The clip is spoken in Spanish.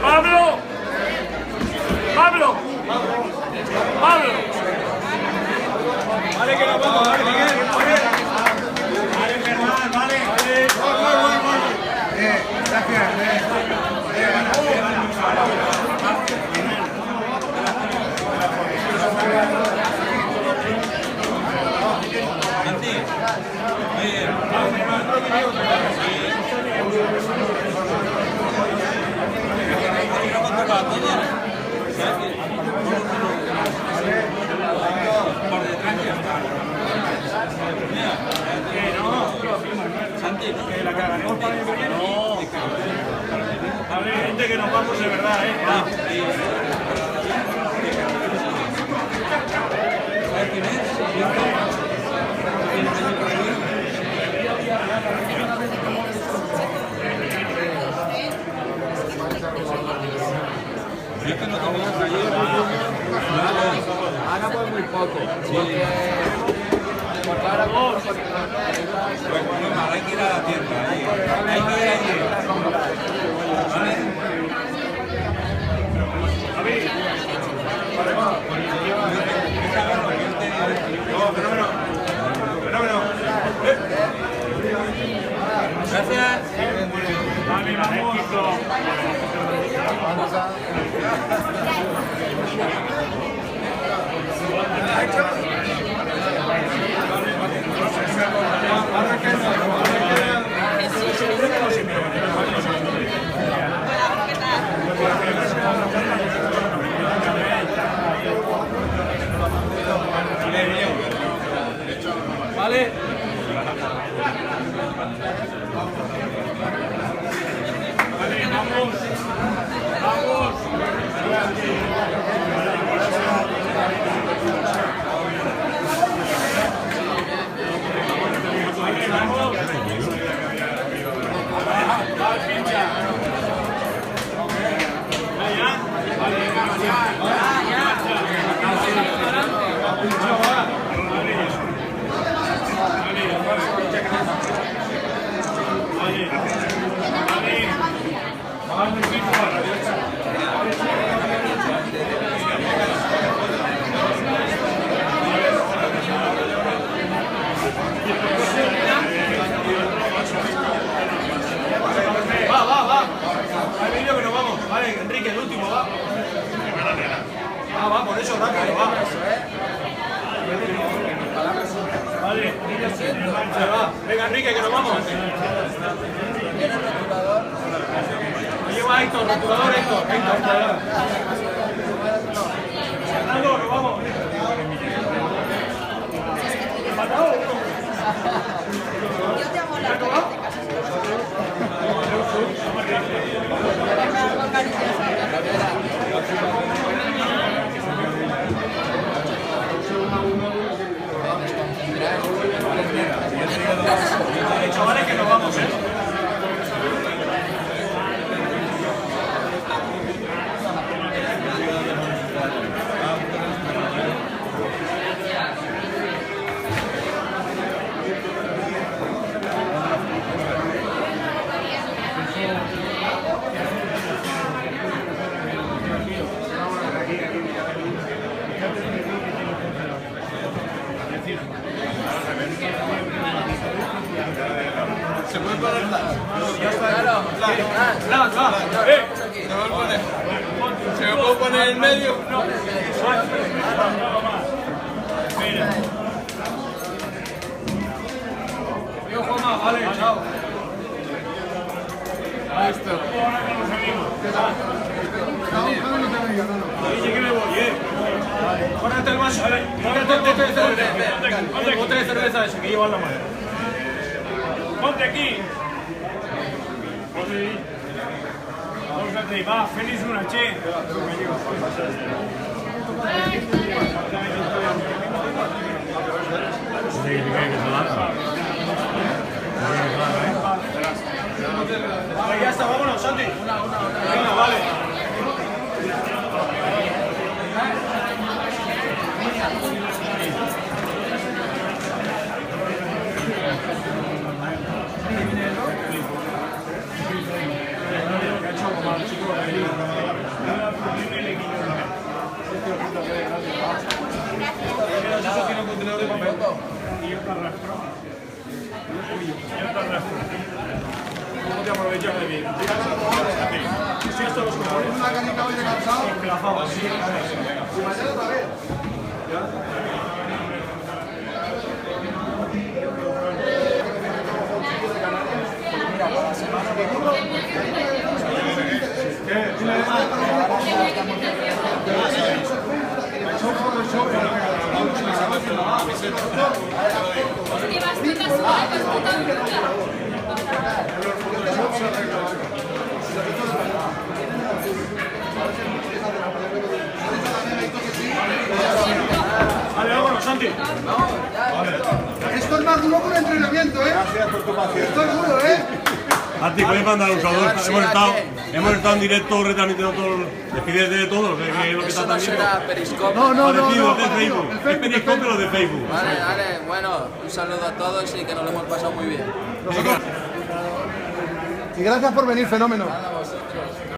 ¡Pablo! ¡Pablo! ¡Pablo! Vale, que nos vamos, vale, Miguel. Vale, Germán, vale. Que la cagaremos para el que viene. Vale, gente, que nos vamos de verdad, Es que no tenías ayer. Ahora pues muy poco. Porque ahora pues muy mal, hay que ir a la tienda. Hay que ir allí. ¿Vale? Fenómeno. Gracias. Vale, vamos. Vale. Vale, vamos. Vamos. Que nos vamos. Vale, Enrique, el último, va. Va, por eso rápido, va. Vale, Va. Venga, Enrique, que nos vamos. Me lleva Héctor, rotulador Héctor. Fernando, nos vamos. Yo te amo la vida. Chavales, que nos vamos, ¿Se puede poner ya está. ¿Se me puede poner en medio? Mira. Yo, Juanma, vale, chao. Listo. Ahora con los amigos. Oye, que me voy, Pónate el vaso. Pónate el bote de cerveza. El bote de cerveza ese que lleva en la mano. Ponte aquí. Póngate, va, feliz una, che. Ya está, vámonos, Santi. Venga, vale. Chico, Y yo te arrastro. Yo te arrastro. ¿Cómo te aprovechas de mí? Si esto los colores. Una canita hoy de cansado. Enclafado así. Y mañana otra vez. Vale, vámonos, Santi. Esto es más duro que un entrenamiento, ¿eh? Gracias por tu paciencia. Esto es duro, ¿eh? Santi, ¿puedes mandar un saludo? Hemos estado en directo retransmitiendo todo, despídete de todo, que es lo que está Eso no también. será Periscope. No, Parecido, de Facebook. Es Periscope, pero de Facebook. Vale, vale, bueno, un saludo a todos y que nos lo hemos pasado muy bien. Y gracias por venir, fenómeno. Nada, vosotros.